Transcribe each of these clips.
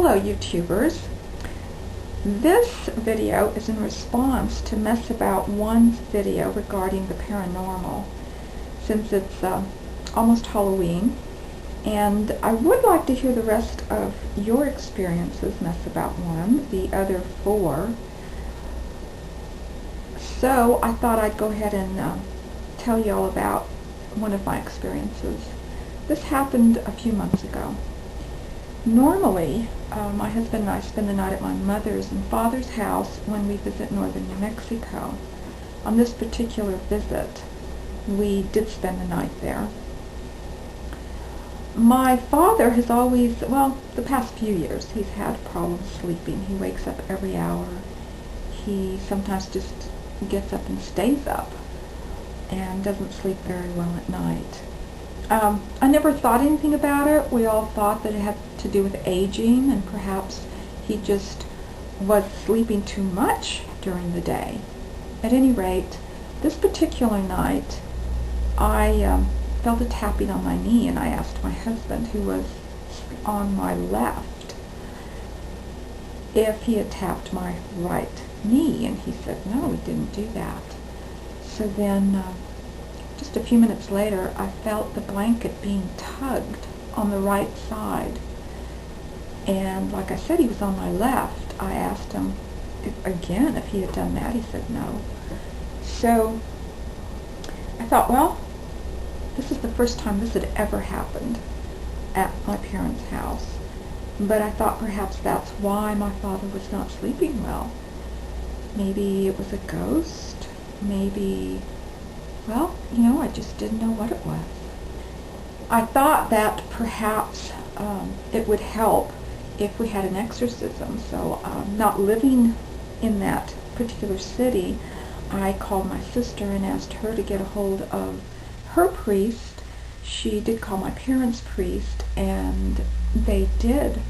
Hello YouTubers. This video is in response to Mess About One's video regarding the paranormal, since it's almost Halloween, and I would like to hear the rest of your experiences, Mess About One, the other four. So I thought I'd go ahead and tell you all about one of my experiences. This happened a few months ago. Normally, my husband and I spend the night at my mother's and father's house when we visit northern New Mexico. On this particular visit, we did spend the night there. My father has always, well, the past few years, he's had problems sleeping. He wakes up every hour. He sometimes just gets up and stays up and doesn't sleep very well at night. I never thought anything about it. We all thought that it had to do with aging, and perhaps he just was sleeping too much during the day. At any rate, this particular night, I felt a tapping on my knee, and I asked my husband, who was on my left, if he had tapped my right knee, and he said, no, he didn't do that. So then, just a few minutes later, I felt the blanket being tugged on the right side. And like I said, he was on my left. I asked him again if he had done that. He said no. So I thought, well, this is the first time this had ever happened at my parents' house. But I thought perhaps that's why my father was not sleeping well. Maybe it was a ghost. Maybe, well, you know, I just didn't know what it was. I thought that perhaps it would help if we had an exorcism. So not living in that particular city, I called my sister and asked her to get a hold of her priest. She did call my parents' priest, and they did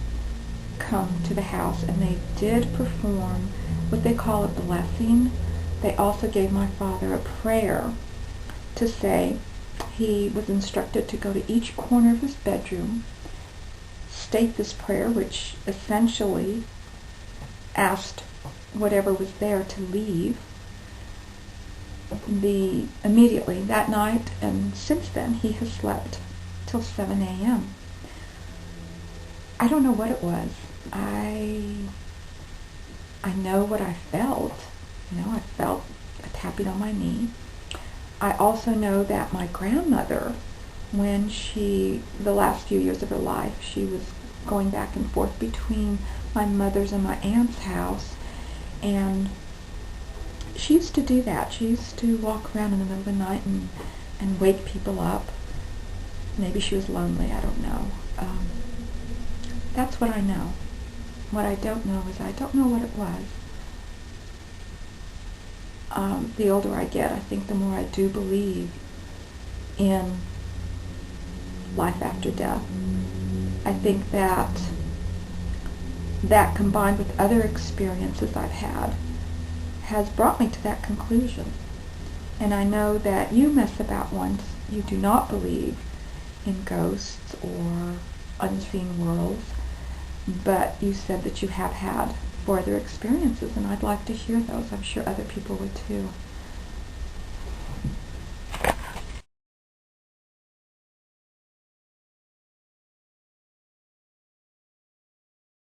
come to the house, and they did perform what they call a blessing. They also gave my father a prayer to say. He was instructed to go to each corner of his bedroom, state this prayer, which essentially asked whatever was there to leave immediately that night, and since then he has slept till 7 a.m. I don't know what it was. I know what I felt. You know, I felt a tapping on my knee. I also know that my grandmother, when the last few years of her life, she was going back and forth between my mother's and my aunt's house, and she used to do that. She used to walk around in the middle of the night and wake people up. Maybe she was lonely, I don't know. That's what I know. What I don't know is I don't know what it was. The older I get, I think the more I do believe in life after death. I think that combined with other experiences I've had has brought me to that conclusion. And I know that you Mess About Ones, you do not believe in ghosts or unseen worlds, but you said that you have had 4 other experiences, and I'd like to hear those. I'm sure other people would too.